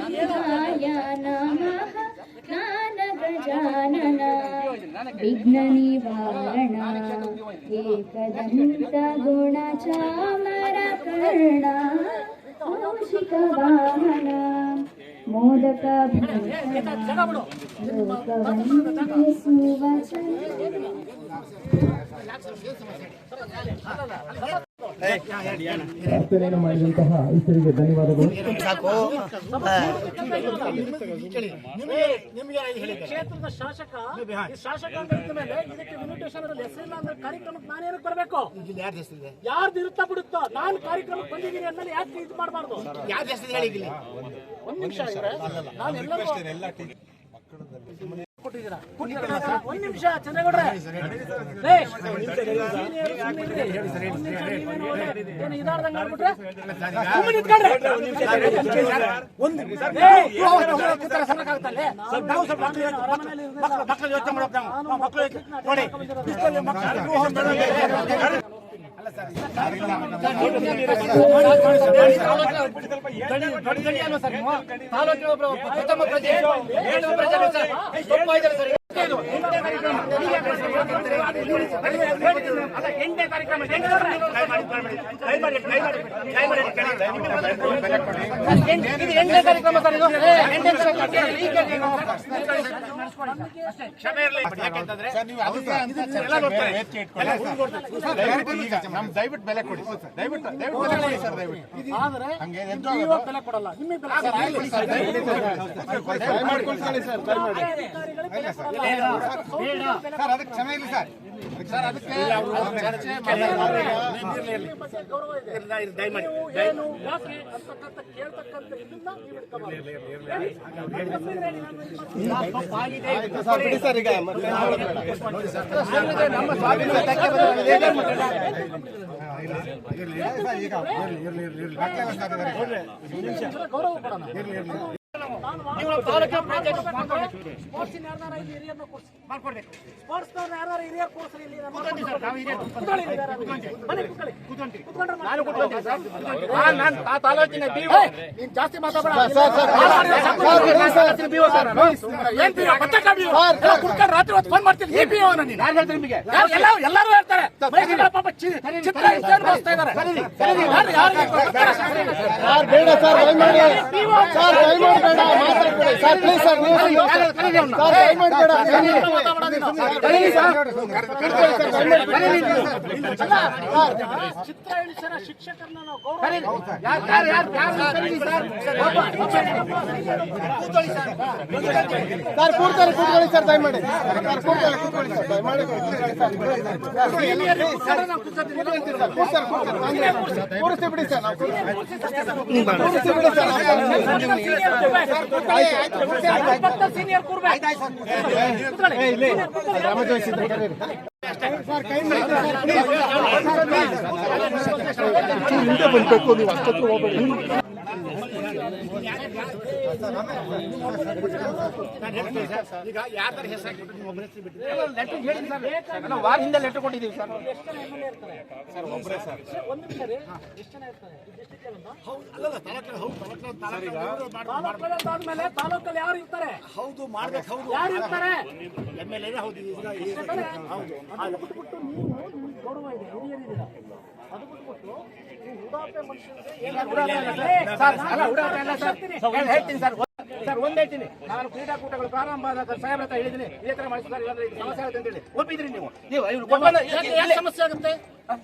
गजाननाय नमः ज्ञानगजानन विघ्ननिवारण एकदन्तगुणचामरकर्ण कौशिकवाहन मोदकभूषण लोकवन्दिते सुवचन ಪ್ರಾರ್ಥನೆಯನ್ನು ಮಾಡಿದಂತಹ ಈಶ್ವರಿಗೆ ಧನ್ಯವಾದಗಳು. ಕ್ಷೇತ್ರದ ಶಾಸಕ ಅಂತ ಇದ್ದ ಮೇಲೆ ಇದಕ್ಕೆ ಇನ್ವಿಟೇಷನ್ ಹೆಸರಿಲ್ಲ ಅಂದ್ರೆ ಕಾರ್ಯಕ್ರಮಕ್ಕೆ ನಾನೇನಕ್ಕೆ ಬರಬೇಕು? ಯಾರ್ದು ಇರುತ್ತಾ ಬಿಡುತ್ತೋ ನಾನು ಕಾರ್ಯಕ್ರಮಕ್ಕೆ ಬಂದಿದ್ದೀನಿ ಅಂದ್ಮೇಲೆ ಯಾಕೆ ಇದು ಮಾಡಬಾರ್ದು? ಒಂದ್ ನಿಮಿಷ ನಾನು ಎಲ್ಲರಿಗೂ ಕೊಟ್ಟಿದ್ದೀರಾ? ಒಂದ್ ನಿಮಿಷ ಚಂದ್ರೇಗೌಡ್ರೆ, ಇದಾರ್ದಂಗ ಆಗ್ಬಿಟ್ರೆ ದಯವಿಟ್ಟು ಬೆಲೆ ಕೊಡಿ, ದಯವಿಟ್ಟು ಬೆಲೆ ಕೊಡಿ ಸರ್, ದಯವಿಟ್ಟು. ಬೆಲೆ ಕೊಡಲ್ಲ, ನಿಮಗೆ ಸರ್ ಅದಕ್ಕೆ ಕ್ಷಮೆ ಇಲ್ಲ ಸರ್, ಸರ್ ಅದಕ್ಕೆ ಚರ್ಚೆ ಬಿಡಿ ಸರ್. ಈಗ ನಮ್ಮ ಸ್ವಾಧೀನ ಗೌರವ ಕೊಡೋಣ. ಜಾಸ್ತಿ ರಾತ್ರಿ ಹೊತ್ತು ಫೋನ್ ಮಾಡ್ತೀನಿ. ಎಲ್ಲರೂ ಹೇಳ್ತಾರೆ ಚಿತ್ರ ಶಿಕ್ಷಕರನ್ನ ನಾವು ಕೂತ್ಕೊಳ್ಳಿ ಸರ್, ದಯಮಾಡಿ ಕೂತ್ಕೊಳ್ಳಿ ಸರ್, ದಯಮಾಡಿ ಕೂರಿಸಿ ಬಿಡಿ ಸರ್, ಸೀನಿಯರ್ ಹಿಂದೆ ಬಂದ್ಬೇಕು, ನೀವು ಅಷ್ಟೊತ್ತು ಹೋಗ್ಬೇಡಿ. ಈಗ ಯಾರ ಹೆಸರು ವಾರ ಹಿಂದೆ ಲೆಟರ್ ಕೊಟ್ಟಿದ್ದೀವಿ ಸರ್. ಒಬ್ಬರೇ ಸರ್. ಒಂದು ನಿಮಿಷ ರೀ, ಎಷ್ಟು ಜನ ಇರ್ತಾರೆ ತಾಲೂಕಲ್ಲಿ? ತಾಲೂಕಲ್ಲಿ ಯಾರು ಇರ್ತಾರೆ? ಹೌದು, ಮಾಡ್ಬೇಕು. ಹೌದು, ಯಾರು ಇರ್ತಾರೆ? MLA. ಹೌದು, ಅದು ಬಿಟ್ಬಿಟ್ಟು ನೀವು ಗೌರವ ಇದೆ, ಹಿರಿಯರಿದ್ದೀರಾ, ಅದು ಬಿಟ್ಬಿಟ್ಟು ಉಡಾಪೆ ಮನುಷ್ಯರಿಗೆ ಹೇಳ್ತೀನಿ ಸರ್. ಸರ್ ಒಂದ್ ಹೇಳ್ತೀನಿ, ನಾನು ಕ್ರೀಡಾಕೂಟಗಳು ಪ್ರಾರಂಭ ಆದಾಗ ಸಾಹೇಬ್ರ ಹತ್ರ ಹೇಳಿದ್ದೀನಿ, ಇದೇ ತರ ಮಾಡಿ ಸರ್, ಇಲ್ಲಾಂದ್ರೆ ಸಮಸ್ಯೆ ಆಗುತ್ತೆ ಅಂತ ಹೇಳಿ ಒಪ್ಪಿದ್ರಿ ನೀವು. ಯಾಕೆ ಸಮಸ್ಯೆ ಆಗುತ್ತೆ?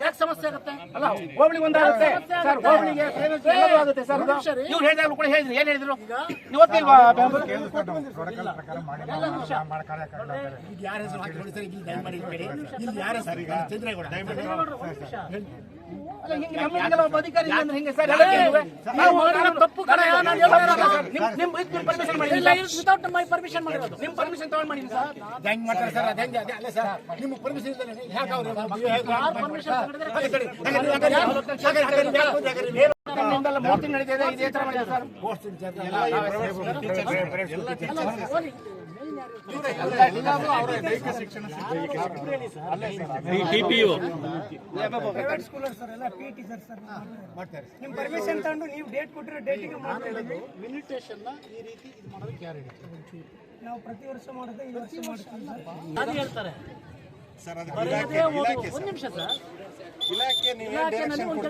ಯಾಕೆ ಸಮಸ್ಯೆ ಆಗುತ್ತೆ? ಅಲ್ಲ, ಹೋಬಳಿ ಒಂದಾಗುತ್ತೆ ಸರ್, ಹೋಬಳಿಗೆ ಆಗುತ್ತೆ ಸರ್. ಇವ್ರು ಹೇಳಿದಾಗಲೂ ಕೂಡ ಹೇಳಿದ್ರು, ಏನ್ ಹೇಳಿದ್ರು ನೀವು ಒಪ್ಪಿಲ್ವಾ? ಯಾರ ಹೆಸರು ಹಾಕಿ ನೋಡಿ ಸರ್, ಇಲ್ಲಿ ದಯಮಾಡಿ ಇಲ್ಲಿ ಯಾರ ಹೆಸರು? ಚಂದ್ರೇಗೌಡ. ಅಧಿಕಾರಿ ಅಂದ್ರೆ ಹಿಂಗೆ ಸರ್, ತಪ್ಪು ವಿತೌಟ್ ಮೈ ಪರ್ಮಿಷನ್ ಮಾಡಿರೋದು. ನಿಮ್ ಪರ್ಮಿಷನ್ ತಗೊಂಡ್ ಮಾಡಿ ಸರ್. ಹೆಂಗ್ ಮಾಡ್ತಾರೆ ಸರ್? ಅದೇ ಅಲ್ಲ ಸರ್, ನಿಮ್ಗೆ ಪರ್ಮಿಷನ್ ಇಲ್ಲ. ನಿಮ್ದೆಲ್ಲ ಮೋರ್ತಿಂಗ್ ನಡೀತಿದೆ, ಇದೇ ತರ ಮಾಡಿದೆ ಸರ್. ನಿಮ್ ಪರ್ಮಿಷನ್ ತಗೊಂಡು ನೀವು ಡೇಟ್ ಕೊಟ್ಟಿರೋ ಡೇಟಿಗೆ ಮಿನಿಟೇಷನ್ ಈ ರೀತಿ ಇದು ಮಾಡೋದಕ್ಕೆ ಯಾರು ಹೇಳಿದ್ರು? ನಾವು ಪ್ರತಿ ವರ್ಷ ಮಾಡೋದು ಈ ವರ್ಷ ಮಾಡ್ತೀವಿ ಅದು ಹೇಳ್ತಾರೆ. ಸರ್ ಅದು ಬರೆಯದೇ ಹೋಗು. ಒಂದ್ ನಿಮಿಷ ಸರ್. ಇಲಾಖೆ ನೀವು ಇಲಾಖೆನಲ್ಲಿ ಒಂದು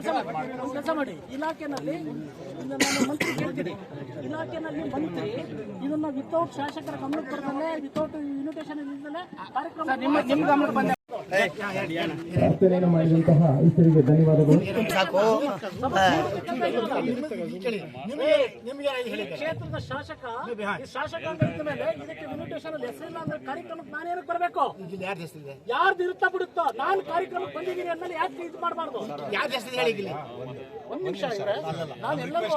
ಕೆಲಸ ಮಾಡಿ. ಇಲಾಖೆನಲ್ಲಿ ಇದನ್ನ ನಾನು ಮಂತ್ರಿ ಹೇಳ್ತೀನಿ. ಇಲಾಖೆನಲ್ಲಿ ಮಂತ್ರಿ ಇದನ್ನ ವಿತೌಟ್ ಶಾಸಕರ ಗಮನಕ್ಕೆ ಬರ್ತಾನೆ, ವಿತೌಟ್ ಇನ್ವಿಟೇಷನ್ ಇಲ್ಲದೆ ಕಾರ್ಯಕ್ರಮ ನಿಮ್ಮ ಗಮನಕ್ಕೆ ಬಂದ ಪ್ರಾರ್ಥನೆಯನ್ನು ಮಾಡಿದಂತಹ ಈಶ್ವರಿಗೆ ಧನ್ಯವಾದಗಳು. ಕ್ಷೇತ್ರದ ಶಾಸಕ ಈ ಶಾಸಕಾಂಗ ಇದ್ದ ಮೇಲೆ ಇದಕ್ಕೆ ಇನ್ವಿಟೇಷನ್ ಹೆಸರಿಲ್ಲ ಅಂದ್ರೆ ಕಾರ್ಯಕ್ರಮಕ್ಕೆ ನಾನೇನಕ್ಕೆ ಬರಬೇಕು? ಯಾರ್ದು ಇರುತ್ತಾ ಬಿಡುತ್ತೋ, ನಾನು ಕಾರ್ಯಕ್ರಮಕ್ಕೆ ಬಂದಿದ್ದೀನಿ ಅಂದ್ಮೇಲೆ ಯಾಕೆ ಇದು ಮಾಡಬಾರ್ದು? ಒಂದ್ ನಿಮಿಷ, ನಾನು ಎಲ್ಲರೂ